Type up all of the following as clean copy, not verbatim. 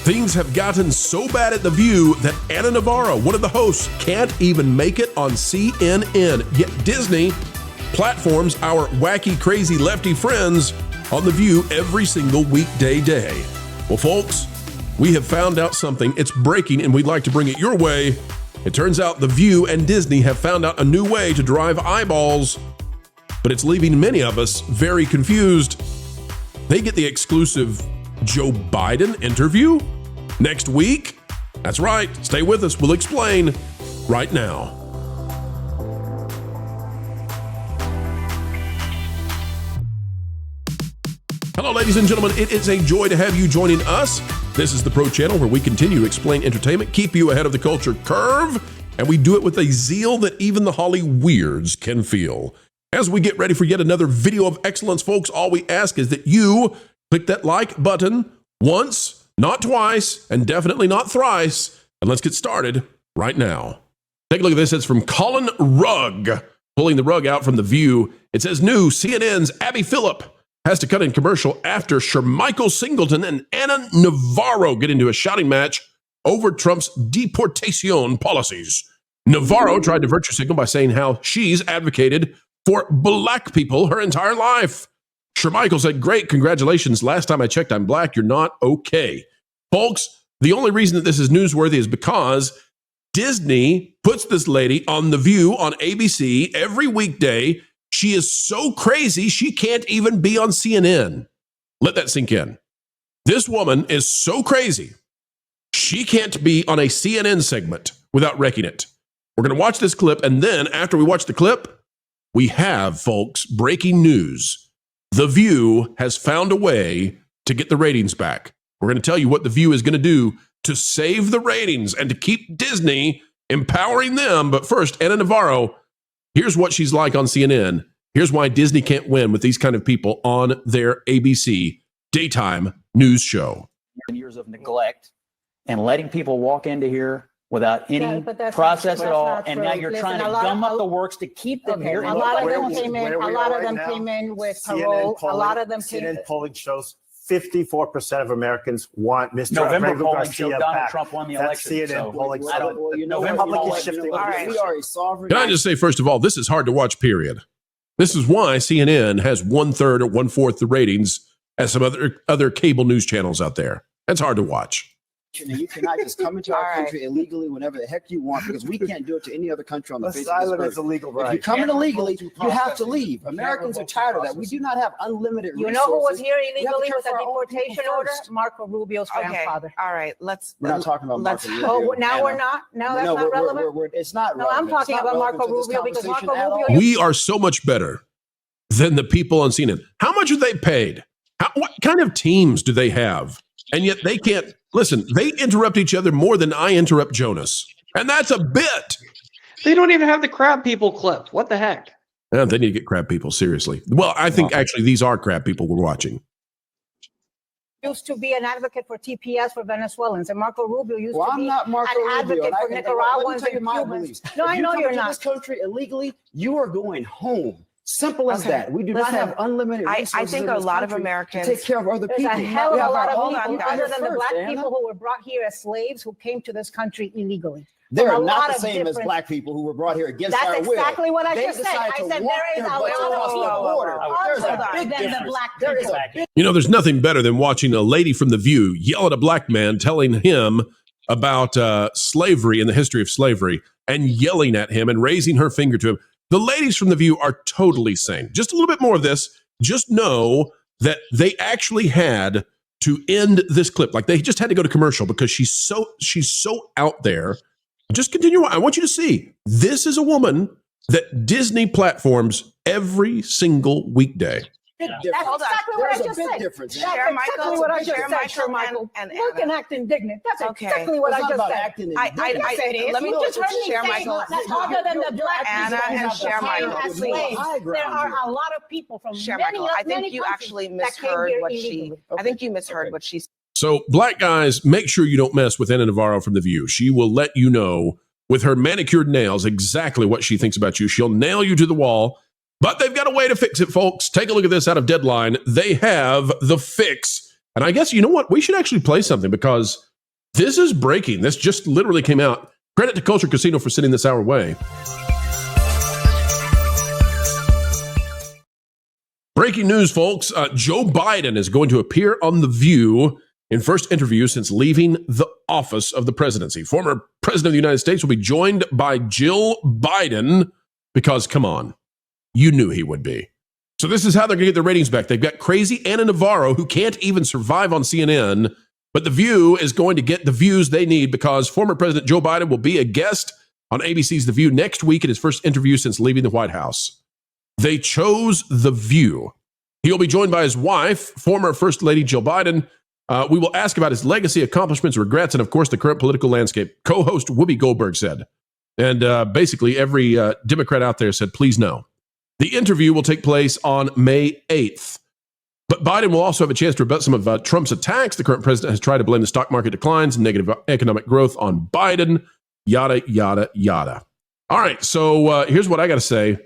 Things have gotten so bad at The View that Anna Navarro, one of the hosts, can't even make it on CNN. Yet Disney platforms our wacky, crazy lefty friends on The View every single weekday day. Well, folks, we have found out something. It's breaking, and we'd like to bring it your way. It turns out The View and Disney have found out a new way to drive eyeballs, but it's leaving many of us very confused. They get the exclusive Joe Biden interview next week. That's right. Stay with us. We'll explain right now. Hello, ladies and gentlemen. It is a joy to have you joining us. This is the Pro Channel, where we continue to explain entertainment, keep you ahead of the culture curve, and we do it with a zeal that even the Holly Weirds can feel. As we get ready for yet another video of excellence, folks, all we ask is that you click that like button once, not twice, and definitely not thrice. And let's get started right now. Take a look at this. It's from Colin Rugg, pulling the rug out from The View. It says, new CNN's Abby Phillip has to cut in commercial after Shermichael Singleton and Anna Navarro get into a shouting match over Trump's deportation policies. Navarro tried to virtue signal by saying how she's advocated for black people her entire life. Shermichael said, great, congratulations. Last time I checked, I'm black. You're not okay. Folks, the only reason that this is newsworthy is because Disney puts this lady on The View on ABC every weekday. She is so crazy, she can't even be on CNN. Let that sink in. This woman is so crazy, she can't be on a CNN segment without wrecking it. We're going to watch this clip, and then after we watch the clip, we have, folks, breaking news. The View has found a way to get the ratings back. We're going to tell you what The View is going to do to save the ratings and to keep Disney empowering them. But first, Anna Navarro, here's what she's like on CNN. Here's why Disney can't win with these kind of people on their ABC daytime news show. Years of neglect and letting people walk into here without any process at all, and now you're trying to gum up the works to keep them here. A lot of them came in. A lot of them came in with parole. A lot of them came in. CNN polling shows 54% of Americans want Mr. November Rodrigo polling showed Garcia Donald back. Trump won the That's election. CNN polling. I don't, well, you know, the November public is polling shifting. showed- All right. We are a sovereign. Can I just say, first of all, this is hard to watch, period. This is why CNN has 1/3 or 1/4 the ratings as some other cable news channels out there. That's hard to watch. And you cannot just come into our country illegally whenever the heck you want, because we can't do it to any other country on the face of Asylum this is earth. a legal If right. you come in illegally, you have to leave. Americans are tired of that. We do not have unlimited You resources. know who was here We have to illegally care with a for our own people deportation order? first. Marco Rubio's grandfather. All right. Let's. We're not talking about let's- Marco Rubio. Oh, now Anna. we're not? No, that's No, not relevant? it's not No, relevant. I'm talking It's not about relevant Marco to this Rubio because conversation Marco at all. Rubio- We are so much better than the people on CNN. How much are they paid? What kind of teams do they have? And yet they can't, listen, they interrupt each other more than I interrupt Jonas. And that's a bit. They don't even have the crab people clip. What the heck? They need to get crab people, seriously. Well, I think actually these are crab people we're watching. Used to be an advocate for TPS for Venezuelans, and Marco Rubio used Well, to I'm be not Marco an Rubio. advocate and for let me Nicaraguans tell you and my Cubans. beliefs. No, If I you know come you're into not. this country illegally, you are going home. Simple as Okay. that. We do Listen, not have unlimited I resources think in a this lot of country Americans- to take care of other There's people. a hell of We a have lot our of own people, people other than the first, black Anna. people who were brought here as slaves who came to this country illegally. They're From a not lot the of same as different- black people who were brought here against That's our will. exactly what I They just said. decided I to said walk there is their a butts lot of across the people border. There's other a big than the difference. black There is people. a big You know, there's nothing better than watching a lady from The View yell at a black man, telling him about slavery and the history of slavery, and yelling at him and raising her finger to him. The ladies from The View are totally sane. Just a little bit more of this. Just know that they actually had to end this clip. Like, they just had to go to commercial because she's so out there. Just continue. I want you to see, this is a woman that Disney platforms every single weekday. Big That's difference. exactly what I There's a just big said. difference. That's Chair exactly Michael, what I just Chair said, Michael, Chair Michael. and Look and act indignant. That's Okay. exactly what It's I not just about said. acting I- indignant. Yes, it is. let me You just heard me Chair say Michael. that's other than the black Anna people and who Chair came Michael. as slaves. There are a lot of people from Chair many, Michael, I many think you countries actually that came misheard here what she. illegally. I think you misheard what she said. So, black guys, make sure you don't mess with Anna Navarro from The View. She will let you know with her manicured nails exactly what she thinks about you. She'll nail you to the wall, but they've got a way to fix it, folks. Take a look at this out of Deadline. They have the fix. And I guess, you know what? We should actually play something because This is breaking. This just literally came out. Credit to Culture Casino for sending this our way. Breaking news, folks. Joe Biden is going to appear on The View in first interview since leaving the office of the presidency. Former president of the United States will be joined by Jill Biden because, come on, you knew he would be. So this is how they're going to get their ratings back. They've got crazy Anna Navarro, who can't even survive on CNN, but The View is going to get the views they need because former President Joe Biden will be a guest on ABC's The View next week in his first interview since leaving the White House. They chose The View. He'll be joined by his wife, former First Lady Jill Biden. We will ask about his legacy, accomplishments, regrets, and, of course, the current political landscape, co-host Whoopi Goldberg said. And basically every Democrat out there said, please no. The interview will take place on May 8th. But Biden will also have a chance to rebut some of Trump's attacks. The current president has tried to blame the stock market declines and negative economic growth on Biden, yada, yada, yada. All right, so here's what I got to say.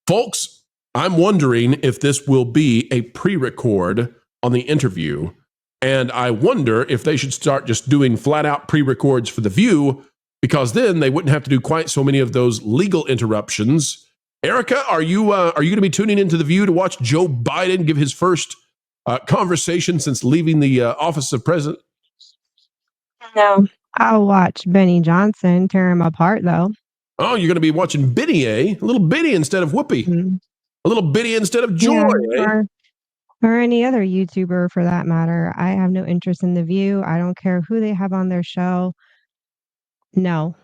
Folks, I'm wondering if this will be a pre-record on the interview. And I wonder if they should start just doing flat-out pre-records for The View, because then they wouldn't have to do quite so many of those legal interruptions. Erica, are you going to be tuning into The View to watch Joe Biden give his first conversation since leaving the office of president? No, I'll watch Benny Johnson tear him apart, though. Oh, you're going to be watching Biddy, eh? A little Biddy instead of Whoopi. Mm-hmm. A little Biddy instead of Joy, yeah, eh? Or any other YouTuber for that matter. I have no interest in The View. I don't care who they have on their show. No.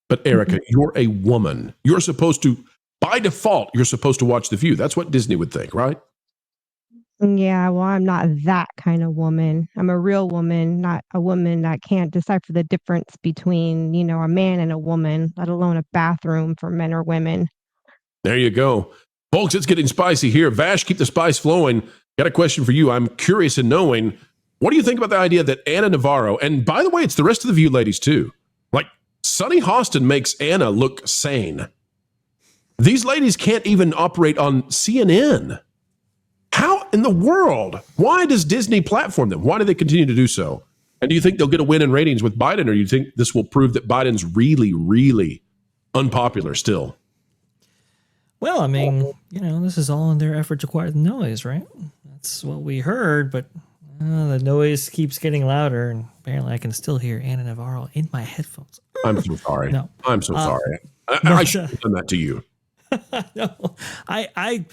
But Erica, you're a woman. You're supposed to, by default, you're supposed to watch The View. That's what Disney would think, right? Yeah, well, I'm not that kind of woman. I'm a real woman, not a woman that can't decipher the difference between, a man and a woman, let alone a bathroom for men or women. There you go. Folks, it's getting spicy here. Vash, keep the spice flowing. Got a question for you. I'm curious in knowing, what do you think about the idea that Anna Navarro, and by the way, it's the rest of the View ladies too, like Sunny Hostin makes Anna look sane. These ladies can't even operate on CNN. How in the world? Why does Disney platform them? Why do they continue to do so? And do you think they'll get a win in ratings with Biden, or do you think this will prove that Biden's really, really unpopular still? Well, I mean, this is all in their effort to quiet the noise, right? That's what we heard, but the noise keeps getting louder, and apparently I can still hear Anna Navarro in my headphones. I'm so sorry. No. I'm so sorry. I should have done that to you. No, I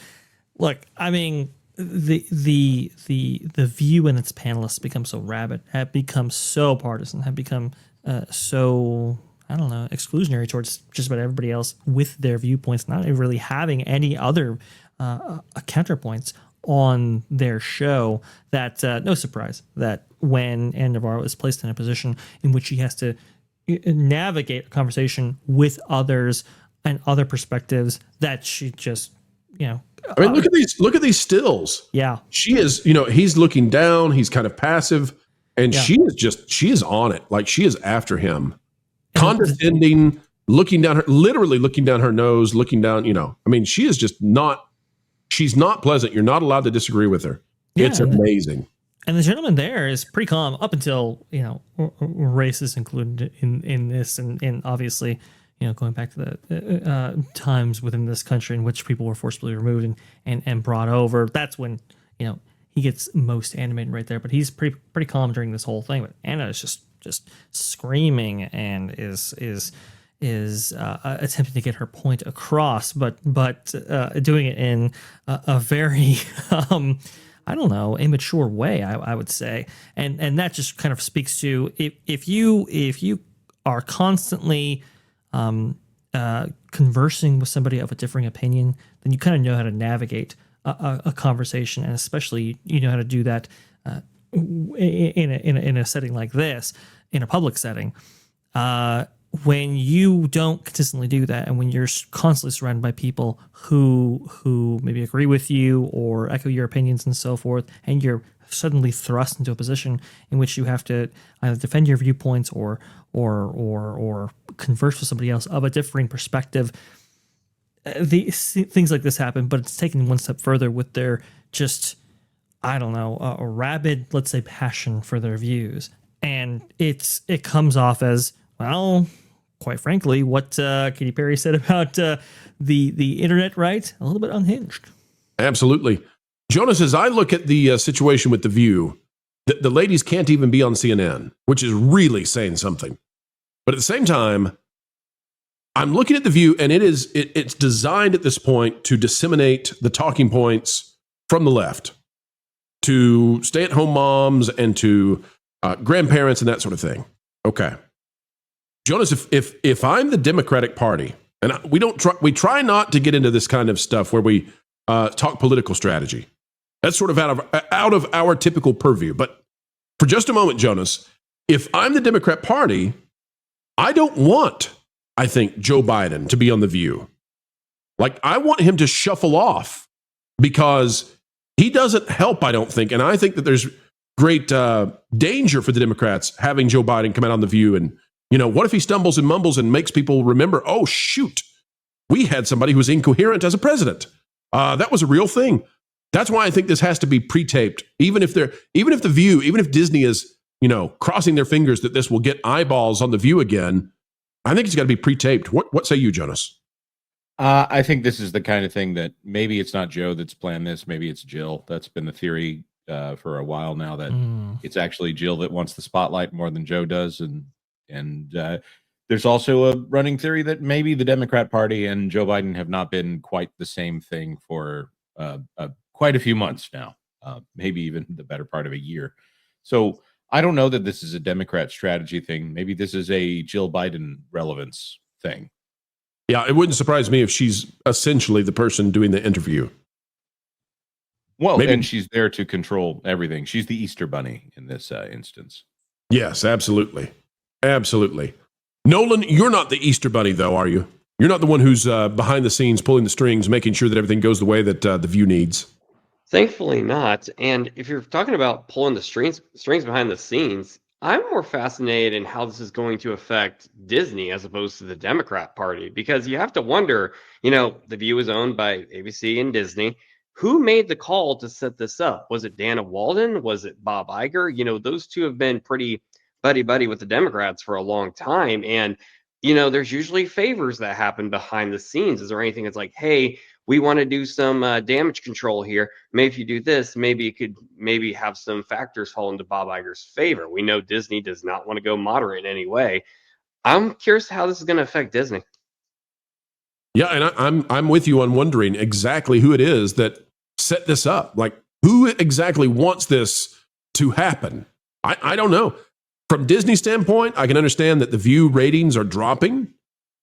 look, I mean, the View and its panelists become so rabid, have become so partisan, have become so, I don't know, exclusionary towards just about everybody else with their viewpoints, not really having any other counterpoints on their show, that no surprise that when Anna Navarro is placed in a position in which she has to navigate a conversation with others and other perspectives, that she just, I mean, look at these stills. Yeah. She is, he's looking down, he's kind of passive, and she is on it. Like, she is after him. Condescending, looking down literally looking down her nose, looking down, I mean, she is just she's not pleasant. You're not allowed to disagree with her. Yeah, it's amazing. And the gentleman there is pretty calm up until, race is included in this. And obviously, going back to the times within this country in which people were forcibly removed and brought over, that's when, he gets most animated right there. But he's pretty calm during this whole thing. But Anna is just screaming and is attempting to get her point across, but doing it in a very I don't know, immature way, I would say, and that just kind of speaks to if you are constantly conversing with somebody of a differing opinion, then you kind of know how to navigate a conversation, and especially you know how to do that in a setting like this, in a public setting. When you don't consistently do that, and when you're constantly surrounded by people who maybe agree with you or echo your opinions and so forth, and you're suddenly thrust into a position in which you have to either defend your viewpoints or converse with somebody else of a differing perspective, things like this happen. But it's taken one step further with their just, I don't know, a rabid, let's say, passion for their views. And it comes off as, well, quite frankly, what Katy Perry said about the internet, right? A little bit unhinged. Absolutely. Jonas, as I look at the situation with The View, the ladies can't even be on CNN, which is really saying something. But at the same time, I'm looking at The View, and it's designed at this point to disseminate the talking points from the left to stay-at-home moms and to grandparents and that sort of thing. Okay. Jonas, if I'm the Democratic Party, and we try not to get into this kind of stuff where we talk political strategy. That's sort of out of our typical purview. But for just a moment, Jonas, if I'm the Democrat Party, I don't want, I think, Joe Biden to be on The View. Like, I want him to shuffle off because he doesn't help, I don't think. And I think that there's great danger for the Democrats having Joe Biden come out on The View. And, what if he stumbles and mumbles and makes people remember, oh, shoot, we had somebody who was incoherent as a president. That was a real thing. That's why I think this has to be pre-taped. Even if Disney is, crossing their fingers that this will get eyeballs on The View again, I think it's got to be pre-taped. What say you, Jonas? I think this is the kind of thing that maybe it's not Joe that's planned this. Maybe it's Jill. That's been the theory for a while now, that it's actually Jill that wants the spotlight more than Joe does. And there's also a running theory that maybe the Democrat Party and Joe Biden have not been quite the same thing for quite a few months now, maybe even the better part of a year. So I don't know that this is a Democrat strategy thing. Maybe this is a Jill Biden relevance thing. Yeah, it wouldn't surprise me if she's essentially the person doing the interview. Well, maybe. And she's there to control everything. She's the Easter Bunny in this instance. Yes, absolutely. Absolutely. Nolan, you're not the Easter Bunny, though, are you? You're not the one who's behind the scenes, pulling the strings, making sure that everything goes the way that The View needs. Thankfully not. And if you're talking about pulling the strings behind the scenes, I'm more fascinated in how this is going to affect Disney as opposed to the Democrat Party, because you have to wonder, The View is owned by ABC and Disney. Who made the call to set this up? Was it Dana Walden? Was it Bob Iger? Those two have been pretty buddy-buddy with the Democrats for a long time. And, there's usually favors that happen behind the scenes. Is there anything that's like, hey, we want to do some damage control here. Maybe if you do this, maybe it could have some factors fall into Bob Iger's favor. We know Disney does not want to go moderate in any way. I'm curious how this is going to affect Disney. Yeah, and I'm with you on wondering exactly who it is that set this up. Like, who exactly wants this to happen? I don't know. From Disney's standpoint, I can understand that The View ratings are dropping,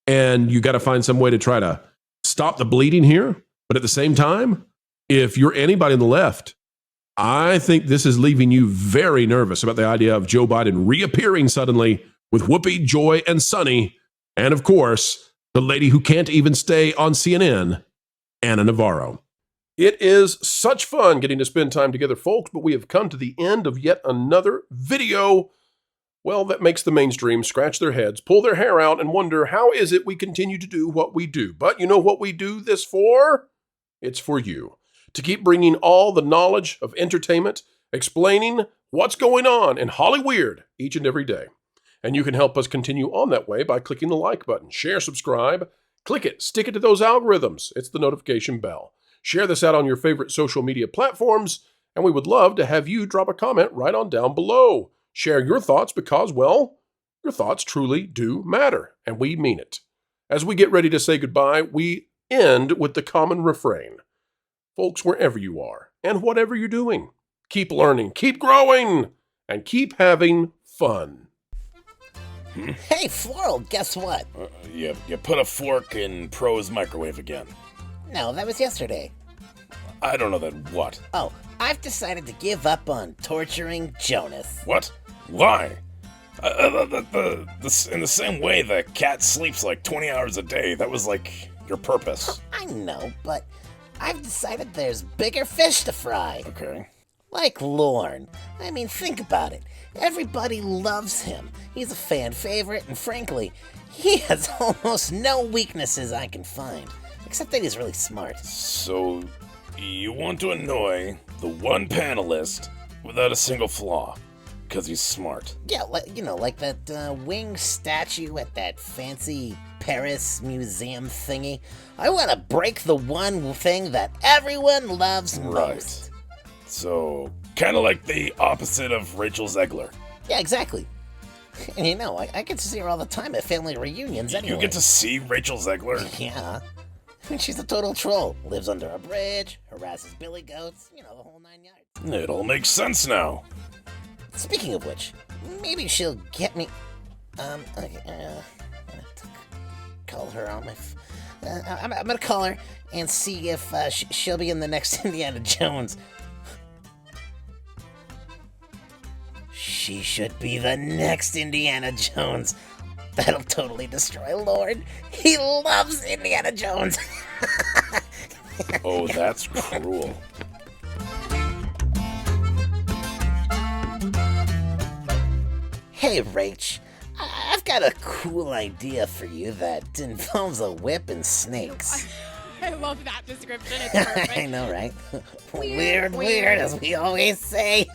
and you got to find some way to try to stop the bleeding here. But at the same time, if you're anybody on the left, I think this is leaving you very nervous about the idea of Joe Biden reappearing suddenly with Whoopi, Joy, and Sunny. And of course, the lady who can't even stay on CNN, Anna Navarro. It is such fun getting to spend time together, folks, but we have come to the end of yet another video. Well, that makes the mainstream scratch their heads, pull their hair out, and wonder, how is it we continue to do what we do? But you know what we do this for? It's for you. To keep bringing all the knowledge of entertainment, explaining what's going on in Hollyweird each and every day. And you can help us continue on that way by clicking the like button. Share, subscribe, click it, stick it to those algorithms. It's the notification bell. Share this out on your favorite social media platforms, and we would love to have you drop a comment right on down below. Share your thoughts because, well, your thoughts truly do matter, and we mean it. As we get ready to say goodbye, we end with the common refrain. Folks, wherever you are and whatever you're doing, keep learning, keep growing, and keep having fun. Hey, Floral, guess what? You put a fork in Pro's microwave again. No, that was yesterday. I don't know that what. Oh, I've decided to give up on torturing Jonas. What? Why? In the same way the cat sleeps like 20 hours a day, that was like your purpose. I know, but I've decided there's bigger fish to fry. Okay. Like Lorne. I mean, think about it. Everybody loves him. He's a fan favorite, and frankly, he has almost no weaknesses I can find. Except that he's really smart. So, you want to annoy the one panelist without a single flaw. because he's smart. Yeah, like that winged statue at that fancy Paris museum thingy. I want to break the one thing that everyone loves most. So, kind of like the opposite of Rachel Zegler. Yeah, exactly. And I get to see her all the time at family reunions anyway. You get to see Rachel Zegler? Yeah. I mean, she's a total troll. Lives under a bridge, harasses billy goats, the whole 9 yards. It all makes sense now. Speaking of which, maybe she'll get me... I'm gonna call her on my... I'm gonna call her and see if she'll be in the next Indiana Jones. She should be the next Indiana Jones. That'll totally destroy Lord. He loves Indiana Jones. Oh, that's cruel. Hey, Rach. I've got a cool idea for you that involves a whip and snakes. I love that description. It's perfect. I know, right? Weird, as we always say.